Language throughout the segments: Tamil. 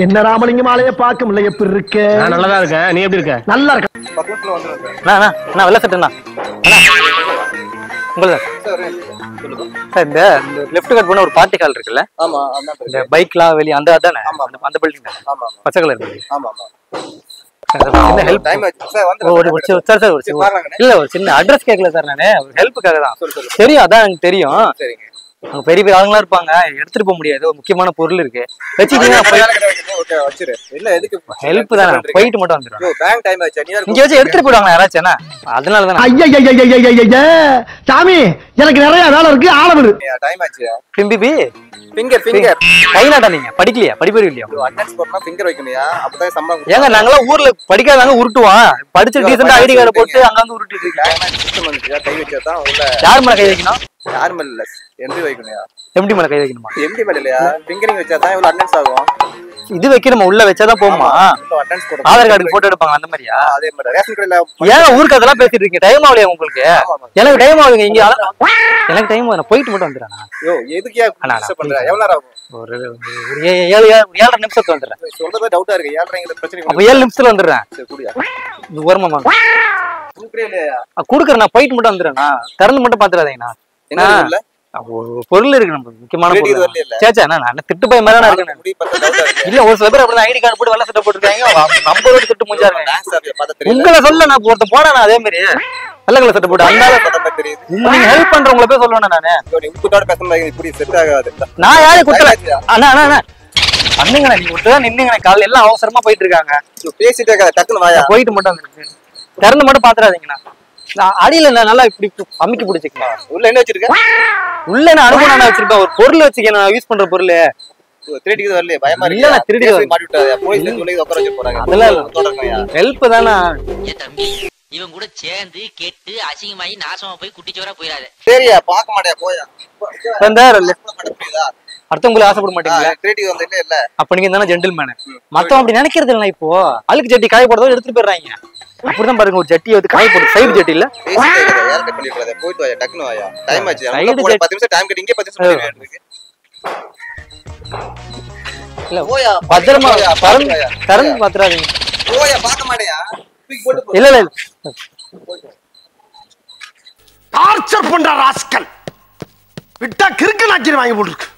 என்ன ராமலிங்கம் ஆளைய பார்க்க முடியல, எப்படி இருக்க? நான் நல்லதா இருக்கேன், நீ எப்படி இருக்க? நல்லா இருக்க. பக்கத்துல வந்துருங்க. நான் வெள்ள சட்டண்ணா உங்களுக்கு சார் இந்த லெஃப்ட் கட் பண்ண ஒரு பார்ட்டி ஹால் இருக்குல்ல? ஆமா, இந்த பைக்லாம் வெளிய அந்த அதானே? அந்த பில்டிங் தானே? ஆமா, பச்சை கலர் இருக்கு. ஆமா ஆமா. என்ன ஹெல்ப் டைம் ஆச்சு சார், வந்து சார் இல்ல ஒரு சின்ன அட்ரஸ் கேட்கல சார், நானு ஹெல்ப்புக்காக தான். தெரியும், அதான் எனக்கு தெரியும். சரிங்க. அங்க பெரிய பெரிய ஆளுங்களா இருப்பாங்க, எடுத்துட்டு போக முடியாது. ஒரு முக்கியமான பொருள் இருக்கு, வச்சுக்கிட்டீங்கன்னா ஹெல்ப் தானே, போயிட்டு மட்டும் வந்துடும். இங்க வச்சு எடுத்துட்டு போயிடுவாங்க யாராச்சும். என்ன அதனாலதான் ஐயா சாமி, எனக்கு நிறைய வேலை இருக்கு, ஆளவிடு. டைம் ஆச்சு. பிம்பிபி ஃபிங்கர் கை நாட்டா, நீங்க படிக்கலையா? படிப்பறிவு இல்லையா? அட்டெண்டன்ஸ் போட்டா ஃபிங்கர் வைக்கணும்யா, அப்பதான் சம்பளம். ஏங்க நாங்களாம் ஊர்ல படிக்காதாங்க உருட்டுவோம், படிச்சு டீசெண்டா ஐடி கார்டு போட்டு அங்க வந்து உருட்டிட்டு இருக்கீங்க. கை வச்சாதான் உள்ள யார் மேல கை வைக்கணும்? யார் மேல இல்ல, எம்டி வைக்கணும்யா. எம்டி மேல கை வைக்கணுமா? எம்டி மேல இல்லையா, ஃபிங்கரிங் வச்சாதான் இவ்வளவு அட்டெண்டன்ஸ் ஆகும். இது வைக்கணுமா? உள்ள வச்சாதான் போகுமா? ஆதார் கார்டு போட்டோ எடுப்பாங்க அந்த மாதிரியா? அதே மாதிரி ரேஷன் கடையில ஏன் ஊருக்கு அதெல்லாம் பேசிட்டு இருக்கீங்க? டைம் ஆகலையா உங்களுக்கு? எனக்கு டைம் ஆகுதுங்க இங்க. எனக்கு டைம் ஆகுது, போயிட்டு மட்டும் வந்துடுறேன். யோ எதுக்கியா பண்ற? எவ்வளவு நேரம் ஆகும்? ஒரு 7 நிமிஷத்துல வந்துடுறேன். சொல்றதே டவுட்டா இருக்கு. 7:30 பிரச்சனை. அப்ப 7 நிமிஷத்துல வந்துடுறேன். சரி கூடியா வருமாமா இல்லையா? குடுக்குறேன், நான் போயிட்டு மட்டும் வந்துடுறேண்ணா. திறந்து மட்டும் பாத்துறாதீங்கண்ணா. என்ன இல்ல பொருள் இருக்கு நம்ம முக்கியமான பொருள். சேச்சா நான் திட்டு போய் மாதிரி இருக்கேன். இல்ல ஒரு சில பேர் அப்படி ஐடி கார்டு போட்டு வெள்ள சட்டை போட்டுருக்காங்க, நம்பரோட திட்டு முடிஞ்சா இருக்காங்க. உங்களை சொல்ல நான் ஒருத்த போனா நான் அதே மாதிரி வெள்ள கலர் சட்டை போட்டு அந்த நீங்க ஹெல்ப் பண்றவங்களை போய் சொல்லணும். நானு நான் யாரையும் குட்டல அண்ணா. அண்ணுங்கண்ணா, நீங்க விட்டுதான் நின்னுங்கண்ணா. காலையில எல்லாம் அவசரமா போயிட்டு இருக்காங்க. பேசிட்டே டக்குனு வாயா, போயிட்டு மட்டும் வந்துருக்கு. திறந்து மட்டும் பாத்துறாதீங்கண்ணா. அடியில நல்லா இப்படி அமுக்கி பிடிச்சிக்கலாம். உள்ள என்ன வச்சிருக்க? உள்ள நான் அனுபவம் வச்சிருக்கேன், ஒரு பொருள் வச்சுக்கேன், நான் யூஸ் பண்ற பொருள். திருடிக்கு வரலையே, பயமா இல்ல நான் திருடி மாட்டி விட்டாங்க. போலீஸ்ல சொல்லி உட்கார வச்சு போறாங்க. அதெல்லாம் ஹெல்ப் தானா? தம்பி இவன் கூட சேர்ந்து கெட்டு அசிங்கமாயி நாசமா போய் குட்டிச்சோரா போயிடாது. சரியா, பாக்க மாட்டியா? போயா அடுத்தவங்களுக்கு ஆசைப்பட மாட்டீங்களா? திருடிக்கு வந்து இல்ல இல்ல. அப்ப நீங்க தானே ஜென்டில்மேன். மத்தவன் அப்படி நினைக்கிறது இல்லை. இப்போ அழுக்கு ஜட்டி காய போடுறதோ எடுத்துட்டு போயிடுறாங்க. அப்படிதான் பாருங்க, ஒரு ஜட்டி வந்து காய போடு, சைடு ஜட்டி இல்ல போயிட்டு வாயா, டக்குனு வாயா. டைம் ஆச்சு. 10 நிமிஷம் டைம் கட்டிங்க, 10 நிமிஷம் இருக்கு. இல்ல போயா, பத்திரமா தரந்து பாத்துறாதீங்க. போயா, பாக்க மாட்டியா? இல்ல இல்ல டார்ச்சர் பண்ற ராஸ்கல், விட்டா கிறுக்கு நாக்கி வாங்கி போட்டுருக்கு.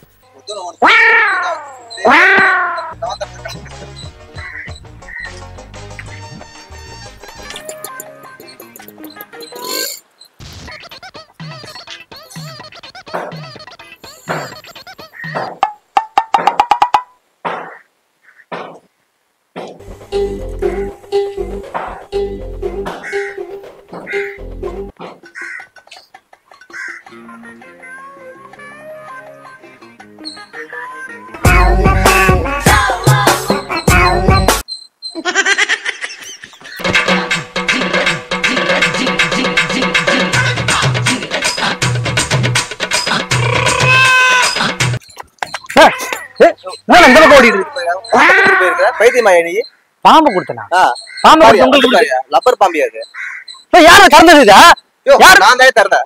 பாம்பு கொடுத்தனா? பாம்பு உங்களுக்கு லப்பர் பாம்பியா? அது யார திறந்ததுதா? நான் தான் திறந்தேன்.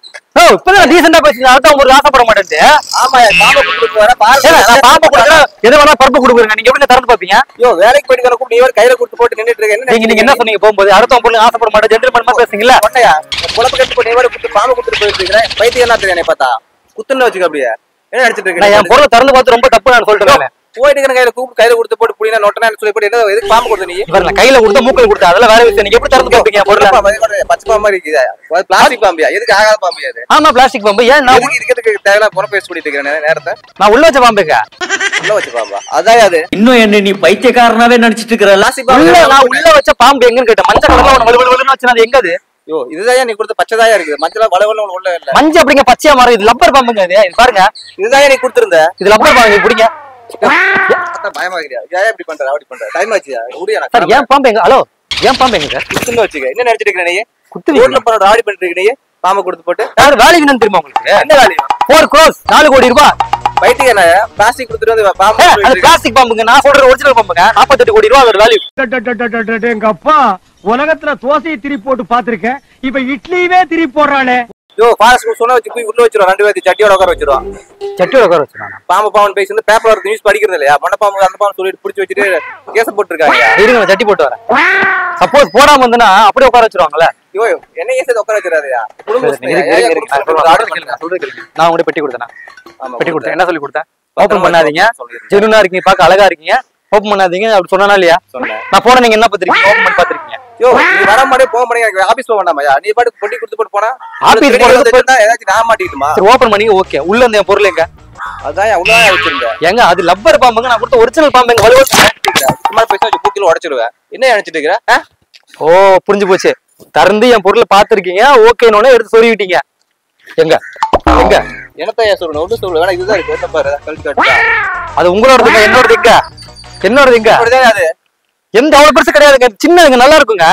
இப்பதான் டீசெண்டா பேசுறேன், அதான் உங்களுக்கு ஆசைப்பட மாட்டேன். ஆமாயா, பாம்பு கொடுத்து வர பாருங்க. பாம்பு கொடுக்குறேன், எது வேணா பருப்பு கொடுக்குறேங்க. நீங்க எப்படி திறந்து பாப்பீங்க? வேலைக்கு போயிட்டு வர கூப்பிட்டு நீ கையில கொடுத்து போட்டு நின்னுட்டு இருக்க. நீங்க என்ன சொன்னீங்க போகும்போது? அடுத்தவங்க பொண்ணு ஆசைப்பட மாட்டேன், ஜென்டில்மேன் மாதிரி பேசுறீங்களா? சொன்னையா, குழப்ப கட்டு போட்டு நீ கொடுத்து பாம்பு கொடுத்துட்டு போயிட்டு இருக்கிறேன். பைத்தியம் என்ன தெரியும் பார்த்தா குத்துன்னு வச்சுக்க. அப்படியே என்ன அடிச்சிட்டு இருக்கேன்? என் பொருளை திறந்து பார்த்து ரொம்ப தப்பு நான் சொல்லிட்டேன். போயிட்டு கையில கூப்பிட்டு கையில கொடுத்து போட்டு புடினா நோட்டனா சொல்லி போட்டு என்ன எதுக்கு பாம்பு கொடுத்த? நீ கையில கொடுத்த மூக்கல கொடுத்த அதெல்லாம் வேற விஷயம். நீங்க எப்படி திறந்து பாப்பீங்க? பச்சை பாம்பு மாதிரி இருக்குது. பிளாஸ்டிக் பாம்பியா? எதுக்கு ஆகாத பாம்பியா? அது ஆமா பிளாஸ்டிக் பாம்பு. ஏன் நான் இதுக்கு தேவையான புறம் பேசி பண்ணிட்டு இருக்கிறேன் நேரத்தை. நான் உள்ள வச்ச பாம்புக்கா? உள்ள வச்ச பாம்பா? அதான் அது. இன்னும் என்ன நீ பைத்தியக்காரனாவே நினைச்சிட்டு இருக்கிற? பிளாஸ்டிக் பாம்பு நான் உள்ள வச்ச பாம்பு எங்கன்னு கேட்டேன். மஞ்சள் கலர்ல ஒன்னு வலுவலுன்னு வச்சா அது எங்க? அது இதுதான் நீ கொடுத்த பச்சைதாயா இருக்குது. மஞ்சள் வளவல உள்ள இல்ல. மஞ்சள் அப்படிங்க பச்சையா மாறும். இது லப்பர் பாம்புங்க. இது பாருங்க, இதுதான் நீ கொடுத்திருந்த. இது லப்பர் பாம்பு. பிடிங்க. பயமா இருக்கியா? ஏன் இப்படி பண்ற? அப்படி பண்ற? டைம் ஆச்சியா? ஊடியா சார். ஏன் பாம்பு எங்க? ஹலோ, ஏன் பாம்பு எங்க சார்? குத்துன்னு வச்சுக்க. என்ன நினைச்சிட்டு இருக்க நீ? குத்து ரோட்ல போற ஆடி பண்ணிட்டு இருக்க நீ. பாம்பை கொடுத்து போட்டு யாரு வேலைக்கு என்னன்னு தெரியுமா உங்களுக்கு? என்ன வேலை? 4 crores 4 கோடி ரூபாய். பைத்தியம் என்ன? பிளாஸ்டிக் கொடுத்துட்டு வந்து பாம்பு. அது பிளாஸ்டிக் பாம்புங்க. நான் சொல்ற ஒரிஜினல் பாம்புங்க. 48 கோடி ரூபாய் அதோட வேல்யூ. எங்க அப்பா உலகத்துல தோசையை திரி போட்டு பாத்திருக்கேன், இப்ப இட்லியவே திரி போடுறானே. யோ ஃபாரஸ்ட் சொன்ன வச்சு போய் உள்ள வச்சிருவோம் 2 பேர்த்து சட்டியோட உட்கார வச்சிருவோம். சட்டியோட உட்கார வச்சிருவாங்க. பாம்பு பேசி வந்து பேப்பர் ஒர்க் நியூஸ் படிக்கிறது இல்லையா? மொண்டப்பாம்பு அந்த பாம்பு சொல்லிட்டு பிடிச்சி வச்சுட்டு கேஸ போட்டுருக்காங்க. இருங்க நான் சட்டி போட்டு வரேன். சப்போஸ் போடாம வந்தனா அப்படியே உட்கார வச்சிருவாங்கல்ல. யோ என்ன ஏசது உட்கார வச்சிராதயா? நான் உங்ககிட்ட பெட்டி கொடுத்தேனா? பெட்டி கொடுத்தேன். என்ன சொல்லி கொடுத்தேன்? ஓபன் பண்ணாதீங்க, ஜெனுனா இருக்கீங்க, பார்க்க அழகா இருக்கீங்க, ஓபன் பண்ணாதீங்க அப்படி சொன்னா இல்லையா? நான் போன நீங்க என்ன பாத்துறீங்க? ஓபன் பண்ணி பாத்துறீங்க. யோ நீ வர மாட்டே போக மாட்டே, எனக்கு ஆபீஸ் போக வேண்டாமா? நீ பாட்டு பொட்டி கொடுத்து போட்டு போனா ஆபீஸ் போறதுக்கு ஏதாச்சும் நான் மாட்டிட்டுமா? சரி ஓபன் பண்ணி ஓகே. உள்ள இருந்த என் பொருள் எங்க? அதான் உள்ளதான் வச்சிருந்தேன். எங்க அது லப்பர் பாம்புங்க, நான் கொடுத்த ஒரிஜினல் பாம்பு எங்க? வலுவா சும்மா பைசா வச்சு பூக்கில உடைச்சிடுவேன். என்ன நினைச்சிட்டு இருக்கிற? ஓ புரிஞ்சு போச்சு. திறந்து என் பொருளை பாத்துருக்கீங்க, ஓகேன்னு எடுத்து சொல்லிவிட்டீங்க. எங்க எங்க என்னத்தையா சொல்லணும்? ஒண்ணு சொல்லு வேணா, இதுதான் இருக்கு பாரு. கழிச்சு காட்டுடா. அது உங்களோடதுங்க, என்னோடது எங்க? என்னோடது எங்க? அது எந்த அவ்வளவு பெருசு கிடையாதுங்க, சின்னதுங்க, நல்லா இருக்குங்க.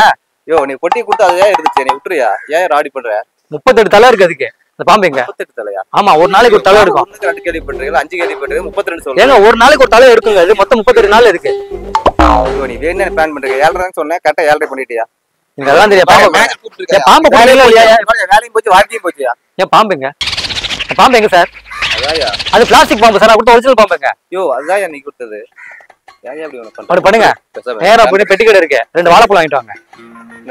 யோ நீ பொட்டி கொடுத்து அதுவே இருந்துச்சு, நீ விட்டுறியா? ஏன் ராடி பண்ற? 38 தலை இருக்கு அதுக்கு. அந்த பாம்பு எங்க? 38 தலையா? ஆமா, ஒரு நாளைக்கு ஒரு தலை எடுக்கும். 2 கேள்விப்பட்டிருக்கீங்களா? 5 கேள்விப்பட்டிருக்கீங்க, 32 சொல்லுங்க. ஏங்க ஒரு நாளைக்கு ஒரு தலை எடுக்குங்க, இது மொத்தம் 38 நாள் இருக்கு. யோ நீ வேணா பிளான் பண்றீங்க. 7:30 சொன்னேன், கரெக்டா 7:30 பண்ணிட்டியா? நீங்க அதெல்லாம் தெரியும். பாம்பு போறீங்களா இல்லையா? வேலையும் போச்சு, வாழ்க்கையும் போச்சியா? ஏன் பாம்பு எங்க? பாம்பு எங்க சார்? அதாயா அது பிளாஸ்டிக் பாம்பு சார், நான் கொடுத்த ஒரிஜினல் பாம்பு எங்க? யோ அதாயா நீ கொடுத்தது. ஏன் அப்படி ஒண்ணு அப்படி பண்ணுங்க. நேரா போய் பெட்டி கடை இருக்கு, 2 வாழைப்பழம் வாங்கிட்டு வாங்க,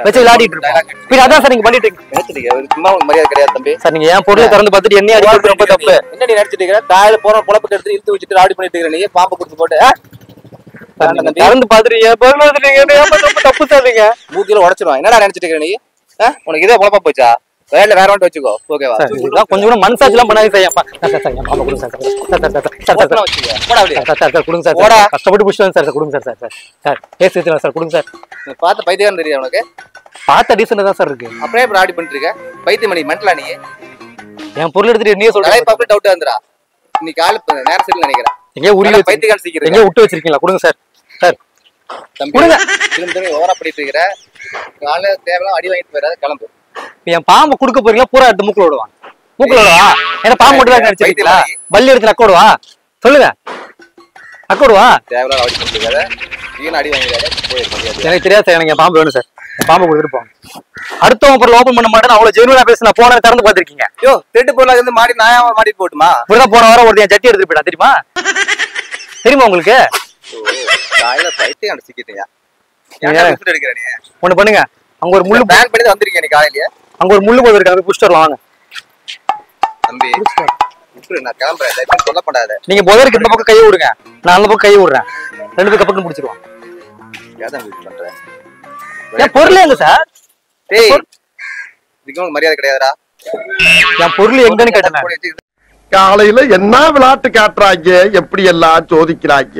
வச்சு விளையாடிட்டு இருக்கோம். பின்ன அதான் சார் நீங்க பண்ணிட்டு இருக்கீங்க. நினைச்சிட்டீங்க சும்மா உங்களுக்கு மரியாதை கிடையாது தம்பி. சார் நீங்க ஏன் பொருளை திறந்து பார்த்துட்டு என்ன அடிக்கிறது ரொம்ப தப்பு. என்ன நீ நினைச்சிட்டு இருக்கிற? காலையில போற பொழப்புக்கு எடுத்து இழுத்து வச்சுட்டு ராடி பண்ணிட்டு இருக்கிற. நீ பாம்பு கொடுத்து போட்டு திறந்து பார்த்துட்டு என் பொருள் ரொம்ப தப்பு சார். நீங்க மூக்கில உடைச்சிருவான். என்னடா நினைச்சிட்டு இருக்கிற நீ? உனக்கு இதே பொழப்பா போச்சா? வேலை வேற ஒன்று வச்சுக்கோ. ஓகேவா? கொஞ்சம் கூட மனசாட்சி எல்லாம் பண்ணாதீங்க சார். பாம்பு கொடுங்க சார். கொடுங்க சார். கஷ்டப்பட்டு புடிச்சு சார். கொடுங்க sir. Sir sir AC sir கொடுங்க சார். பார்த்த பைத்தியம் தெரியும் உனக்கு? பார்த்த டீசெண்டா தான் சார் இருக்கு. அப்படியே ராடி பண்ணிட்டு இருக்க பைத்தியம் மணி மென்டலா நீ? என் பொருள் எடுத்துட்டு நீ சொல்ற பாப்பா டவுட் வந்துடா. நீ கால நேரம் சரி நினைக்கிறேன். எங்க உரிய பைத்தியம் சீக்கிரம் எங்க விட்டு வச்சிருக்கீங்களா? கொடுங்க சார். சார் தம்பி திரும்ப ஓவரா பண்ணிட்டு இருக்கிற. காலையில தேவையில்லாம் அடி வாங்கிட்டு போயிடாத, கிளம்பு. என் பாம்பு கொடுக்க போறீங்களா? பூரா எடுத்து மூக்குல விடுவா. மூக்குல விடுவா. ஏன்னா பாம்பு மட்டும் தான் நினைச்சிருக்கீங்களா? பல்லி எடுத்து நக்க விடுவா. சொல்லுங்க, நக்க விடுவா. தேவையில்லாம் அடி பண்ணிட்டு இருக்காத, நீங்க அடி வாங்கிடாத, போயிரு. எனக்கு தெரியாது சார், எனக்கு என் பாம்பு வேணும் சார். பாம்பு கொடுத்துட்டு போங்க. அடுத்தவங்க பொருள் ஓபன் பண்ண மாட்டேன். அவ்வளவு ஜெனுவனா பேச நான் போன திறந்து பாத்திருக்கீங்க. யோ திருட்டு பொருளா இருந்து மாடி நான் மாடிட்டு போட்டுமா? இப்படிதான் போன வாரம் ஒரு ஜட்டி எடுத்துட்டு போயிட்டா, தெரியுமா? தெரியுமா உங்களுக்கு? காலையில பைத்தியம் சிக்கிட்டீங்க. ஒண்ணு பண்ணுங்க, அங்க ஒரு முள்ளு பேன் பண்ணி வந்திருக்கீங்க. நீ காலையில அங்க ஒரு முள்ளு போது இருக்காங்க, புடிச்சிட்டு வரலாம் வாங்க. தம்பி நான் கிளம்புறேன், சொல்ல பண்ணாத. நீங்க புதருக்கு இந்த பக்கம் கையை விடுங்க, நான் அந்த பக்கம் கையை விடுறேன். 2 பேரும் பக்கம் முடிச்சிருவோம். ஏதான் பண்றேன்? என் பொருள் எங்க சார்? டேய் இதுக்கு உங்களுக்கு மரியாதை கிடையாதுடா. என் பொருள் எங்கன்னு கேட்டேன். காலையில என்ன விளையாட்டு காட்டுறாங்க, எப்படி எல்லாம் சோதிக்கிறாங்க.